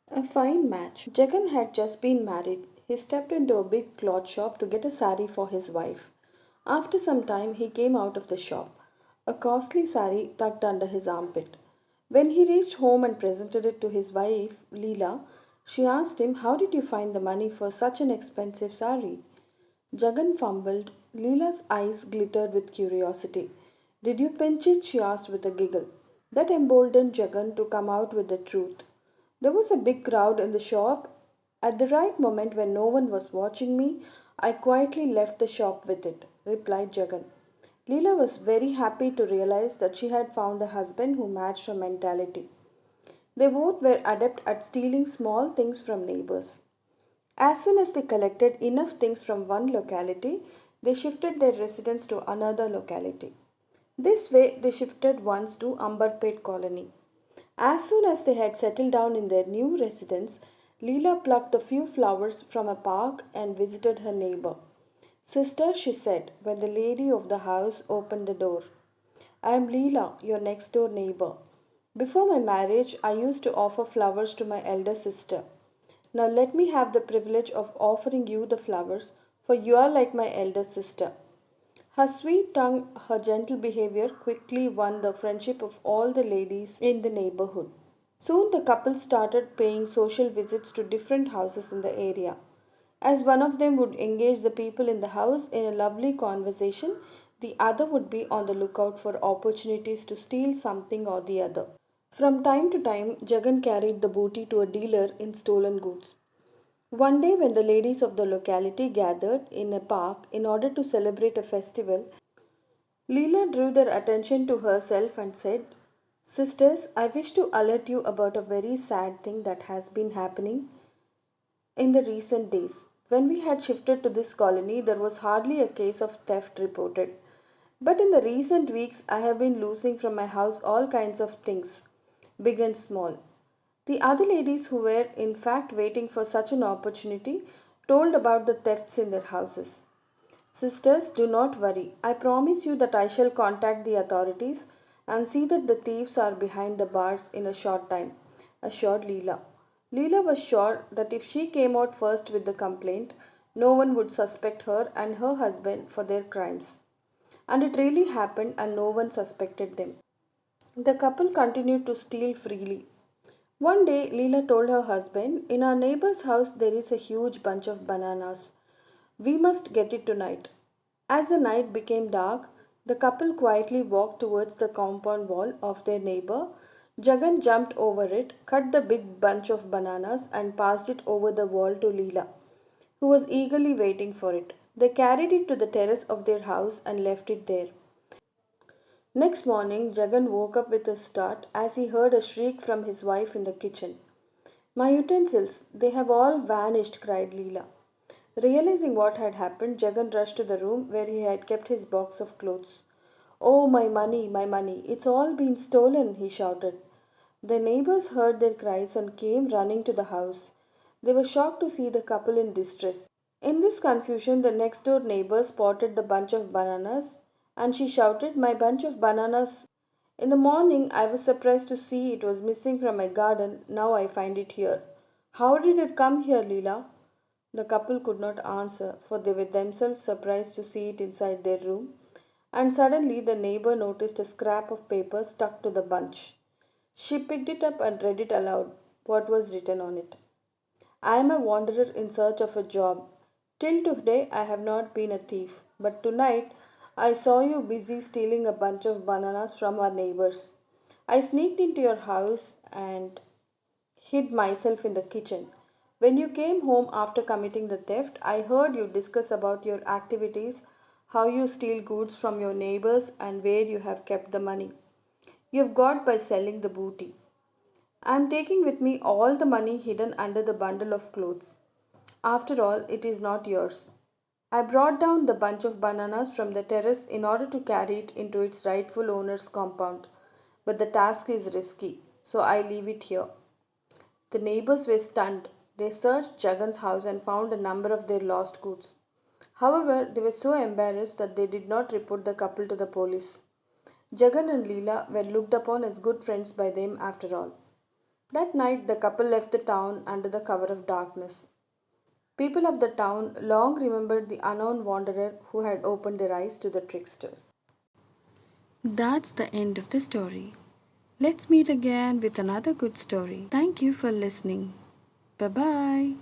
A fine match. Jagan had just been married. He stepped into a big cloth shop to get a sari for his wife. After some time, he came out of the shop, a costly sari tucked under his armpit. When he reached home and presented it to his wife, Leela, she asked him, "How did you find the money for such an expensive sari?" Jagan fumbled. Leela's eyes glittered with curiosity. "Did you pinch it?" she asked with a giggle. That emboldened Jagan to come out with the truth. "There was a big crowd in the shop. At the right moment, when no one was watching me, I quietly left the shop with it," replied Jagan. Leela was very happy to realize that she had found a husband who matched her mentality. They both were adept at stealing small things from neighbors. As soon as they collected enough things from one locality, they shifted their residence to another locality. This way, they shifted once to Ambarpet colony. As soon as they had settled down in their new residence, Leela plucked a few flowers from a park and visited her neighbor. "Sister," she said, when the lady of the house opened the door, "I am Leela, your next door neighbor. Before my marriage, I used to offer flowers to my elder sister. Now let me have the privilege of offering you the flowers, for you are like my elder sister." Her sweet tongue, her gentle behavior quickly won the friendship of all the ladies in the neighborhood. Soon the couple started paying social visits to different houses in the area. As one of them would engage the people in the house in a lovely conversation, the other would be on the lookout for opportunities to steal something or the other. From time to time, Jagan carried the booty to a dealer in stolen goods. One day, when the ladies of the locality gathered in a park in order to celebrate a festival, Leela drew their attention to herself and said, "Sisters, I wish to alert you about a very sad thing that has been happening in the recent days. When we had shifted to this colony, there was hardly a case of theft reported. But in the recent weeks, I have been losing from my house all kinds of things, big and small." The other ladies, who were in fact waiting for such an opportunity, told about the thefts in their houses. "Sisters, do not worry. I promise you that I shall contact the authorities and see that the thieves are behind the bars in a short time," assured Leela. Leela was sure that if she came out first with the complaint, no one would suspect her and her husband for their crimes. And it really happened, and no one suspected them. The couple continued to steal freely. One day, Leela told her husband, "In our neighbor's house there is a huge bunch of bananas. We must get it tonight." As the night became dark, the couple quietly walked towards the compound wall of their neighbor. Jagan jumped over it, cut the big bunch of bananas, and passed it over the wall to Leela, who was eagerly waiting for it. They carried it to the terrace of their house and left it there. Next morning, Jagan woke up with a start as he heard a shriek from his wife in the kitchen. "My utensils, they have all vanished," cried Leela. Realizing what had happened, Jagan rushed to the room where he had kept his box of clothes. "Oh, my money, it's all been stolen," he shouted. The neighbors heard their cries and came running to the house. They were shocked to see the couple in distress. In this confusion, the next door neighbor spotted the bunch of bananas and she shouted, "My bunch of bananas! In the morning, I was surprised to see it was missing from my garden. Now I find it here." "How did it come here, Leela?" The couple could not answer, for they were themselves surprised to see it inside their room. And suddenly, the neighbor noticed a scrap of paper stuck to the bunch. She picked it up and read it aloud. What was written on it? "I am a wanderer in search of a job. Till today I have not been a thief, but tonight I saw you busy stealing a bunch of bananas from our neighbors. I sneaked into your house and hid myself in the kitchen. When you came home after committing the theft, I heard you discuss about your activities, how you steal goods from your neighbors, and where you have kept the money you have got by selling the booty. I am taking with me all the money hidden under the bundle of clothes. After all, it is not yours. I brought down the bunch of bananas from the terrace in order to carry it into its rightful owner's compound. But the task is risky, so I leave it here." The neighbors were stunned. They searched Jagan's house and found a number of their lost goods. However, they were so embarrassed that they did not report the couple to the police. Jagan and Leela were looked upon as good friends by them after all. That night, the couple left the town under the cover of darkness. People of the town long remembered the unknown wanderer who had opened their eyes to the tricksters. That's the end of the story. Let's meet again with another good story. Thank you for listening. Bye bye.